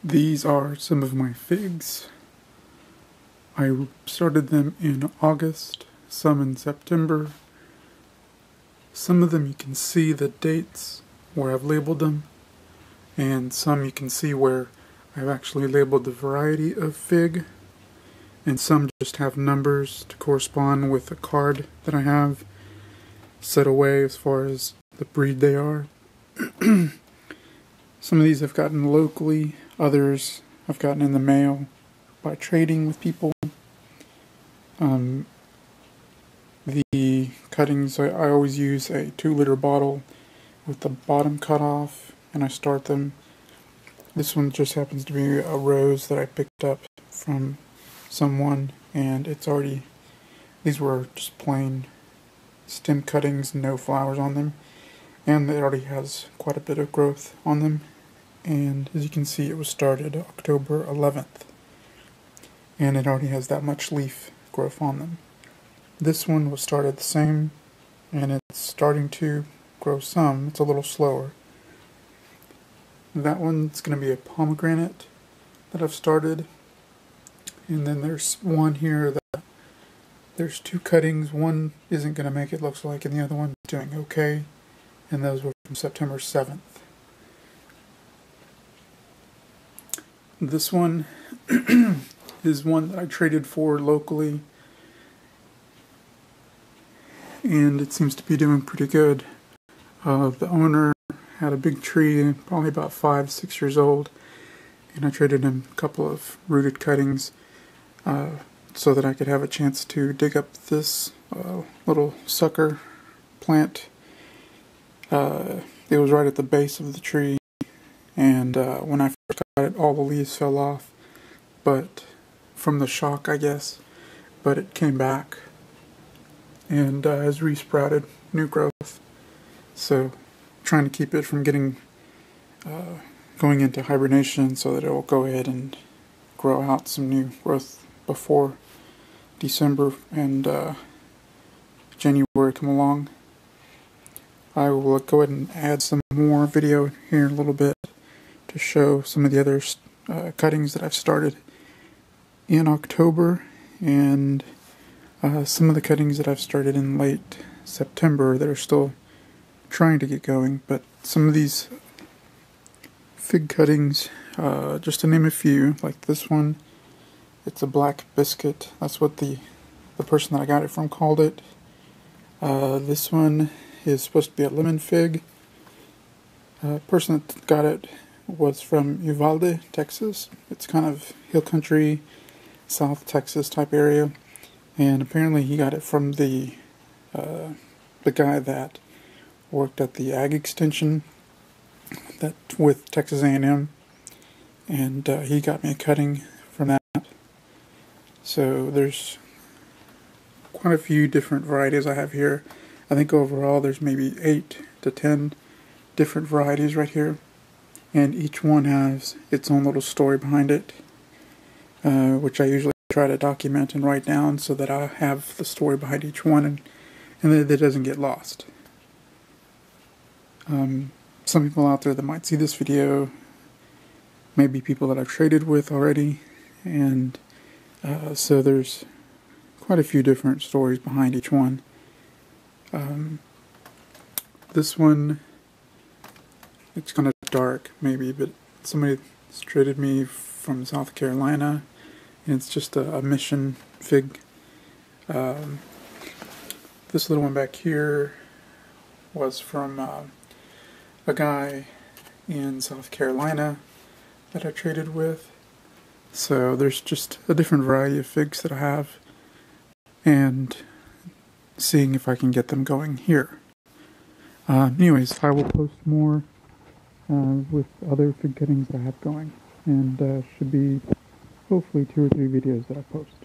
These are some of my figs. I started them in August, some in September. Some of them you can see the dates where I've labeled them, and some you can see where I've actually labeled the variety of fig, and some just have numbers to correspond with a card that I have set away as far as the breed they are. Some of these I've gotten locally, others I've gotten in the mail by trading with people. The cuttings, I always use a 2-liter bottle with the bottom cut off, and I start them. This one just happens to be a rose that I picked up from someone, and it's already, these were just plain stem cuttings, no flowers on them, and it already has quite a bit of growth on them. And as you can see, it was started October 11th, and it already has that much leaf growth on them. This one was started the same, and it's starting to grow some. It's a little slower. That one's going to be a pomegranate that I've started, and then there's one here that there's 2 cuttings. One isn't going to make it, looks like, and the other one's doing okay, and those were from September 7th. This one is one that I traded for locally, and it seems to be doing pretty good. The owner had a big tree, probably about 5-6 years old, and I traded him a couple of rooted cuttings so that I could have a chance to dig up this little sucker plant. It was right at the base of the tree, and when I first got it, all the leaves fell off, but from the shock, I guess, but it came back and has resprouted new growth. So trying to keep it from getting going into hibernation so that it will go ahead and grow out some new growth before December and January come along. I will go ahead and add some more video here in a little bit to show some of the other cuttings that I've started in October, and some of the cuttings that I've started in late September that are still trying to get going. But some of these fig cuttings, just to name a few, like this one, it's a black biscuit. That's what the person that I got it from called it. This one is supposed to be a lemon fig. Person that got it was from Uvalde, Texas. It's kind of hill country, South Texas type area, and apparently he got it from the guy that worked at the ag extension that with Texas A&M, and he got me a cutting from that. So there's quite a few different varieties I have here. I think overall there's maybe 8 to 10 different varieties right here, and each one has its own little story behind it, which I usually try to document and write down so that I have the story behind each one, and that it doesn't get lost. Some people out there that might see this video may be people that I've traded with already, and so there's quite a few different stories behind each one. This one, it's kind of dark maybe, but somebody traded me from South Carolina, and it's just a mission fig. This little one back here was from a guy in South Carolina that I traded with. So there's just a different variety of figs that I have, and seeing if I can get them going here. Anyways, I will post more with other fig cuttings that I have going, and should be hopefully 2 or 3 videos that I post.